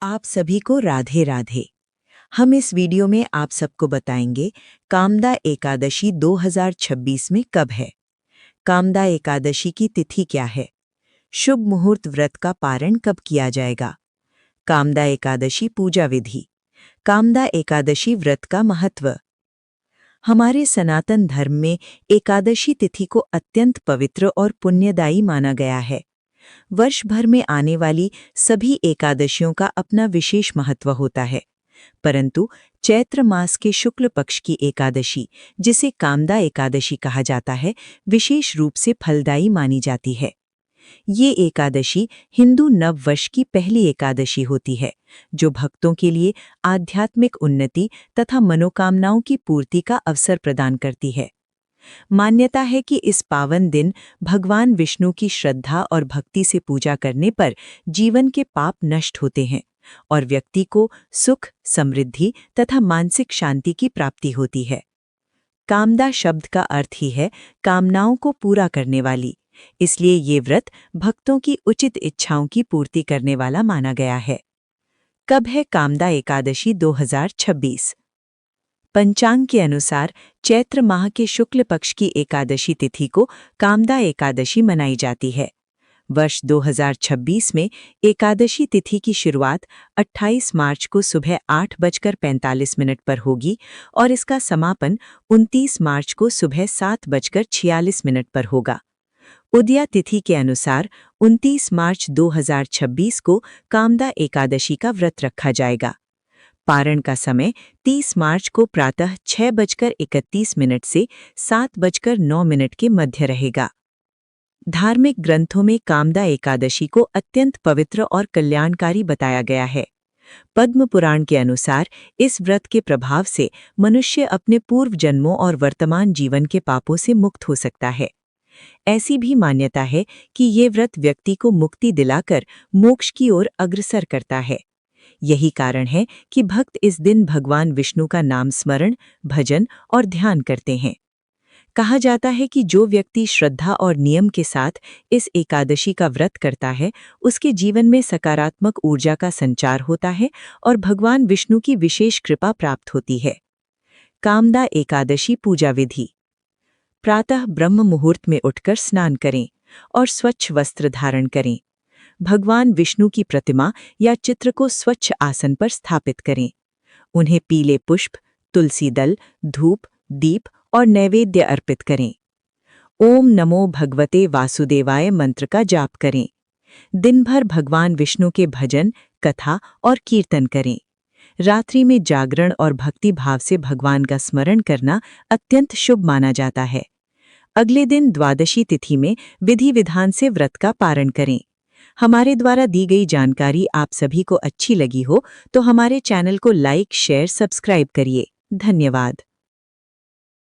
आप सभी को राधे राधे। हम इस वीडियो में आप सबको बताएंगे कामदा एकादशी 2026 में कब है। कामदा एकादशी की तिथि क्या है, शुभ मुहूर्त व्रत का पारण कब किया जाएगा, कामदा एकादशी पूजा विधि, कामदा एकादशी व्रत का महत्व। हमारे सनातन धर्म में एकादशी तिथि को अत्यंत पवित्र और पुण्यदायी माना गया है। वर्ष भर में आने वाली सभी एकादशियों का अपना विशेष महत्व होता है, परंतु चैत्र मास के शुक्ल पक्ष की एकादशी, जिसे कामदा एकादशी कहा जाता है, विशेष रूप से फलदायी मानी जाती है। ये एकादशी हिंदू नव वर्ष की पहली एकादशी होती है, जो भक्तों के लिए आध्यात्मिक उन्नति तथा मनोकामनाओं की पूर्ति का अवसर प्रदान करती है। मान्यता है कि इस पावन दिन भगवान विष्णु की श्रद्धा और भक्ति से पूजा करने पर जीवन के पाप नष्ट होते हैं और व्यक्ति को सुख, समृद्धि तथा मानसिक शांति की प्राप्ति होती है। कामदा शब्द का अर्थ ही है कामनाओं को पूरा करने वाली, इसलिए ये व्रत भक्तों की उचित इच्छाओं की पूर्ति करने वाला माना गया है। कब है कामदा एकादशी 2026? पंचांग के अनुसार चैत्र माह के शुक्ल पक्ष की एकादशी तिथि को कामदा एकादशी मनाई जाती है। वर्ष 2026 में एकादशी तिथि की शुरुआत 28 मार्च को सुबह 8:45 पर होगी और इसका समापन 29 मार्च को सुबह 7:46 पर होगा। उदया तिथि के अनुसार 29 मार्च 2026 को कामदा एकादशी का व्रत रखा जाएगा। पारण का समय 30 मार्च को प्रातः 6:31 से 7:09 के मध्य रहेगा। धार्मिक ग्रंथों में कामदा एकादशी को अत्यंत पवित्र और कल्याणकारी बताया गया है। पद्म पुराण के अनुसार इस व्रत के प्रभाव से मनुष्य अपने पूर्व जन्मों और वर्तमान जीवन के पापों से मुक्त हो सकता है। ऐसी भी मान्यता है कि ये व्रत व्यक्ति को मुक्ति दिलाकर मोक्ष की ओर अग्रसर करता है। यही कारण है कि भक्त इस दिन भगवान विष्णु का नाम स्मरण, भजन और ध्यान करते हैं। कहा जाता है कि जो व्यक्ति श्रद्धा और नियम के साथ इस एकादशी का व्रत करता है, उसके जीवन में सकारात्मक ऊर्जा का संचार होता है और भगवान विष्णु की विशेष कृपा प्राप्त होती है। कामदा एकादशी पूजा विधि। प्रातः ब्रह्म मुहूर्त में उठकर स्नान करें और स्वच्छ वस्त्र धारण करें। भगवान विष्णु की प्रतिमा या चित्र को स्वच्छ आसन पर स्थापित करें। उन्हें पीले पुष्प, तुलसी दल, धूप, दीप और नैवेद्य अर्पित करें। ओम नमो भगवते वासुदेवाय मंत्र का जाप करें। दिन भर भगवान विष्णु के भजन, कथा और कीर्तन करें। रात्रि में जागरण और भक्ति भाव से भगवान का स्मरण करना अत्यंत शुभ माना जाता है। अगले दिन द्वादशी तिथि में विधि विधान से व्रत का पारण करें। हमारे द्वारा दी गई जानकारी आप सभी को अच्छी लगी हो तो हमारे चैनल को लाइक, शेयर, सब्सक्राइब करिए। धन्यवाद।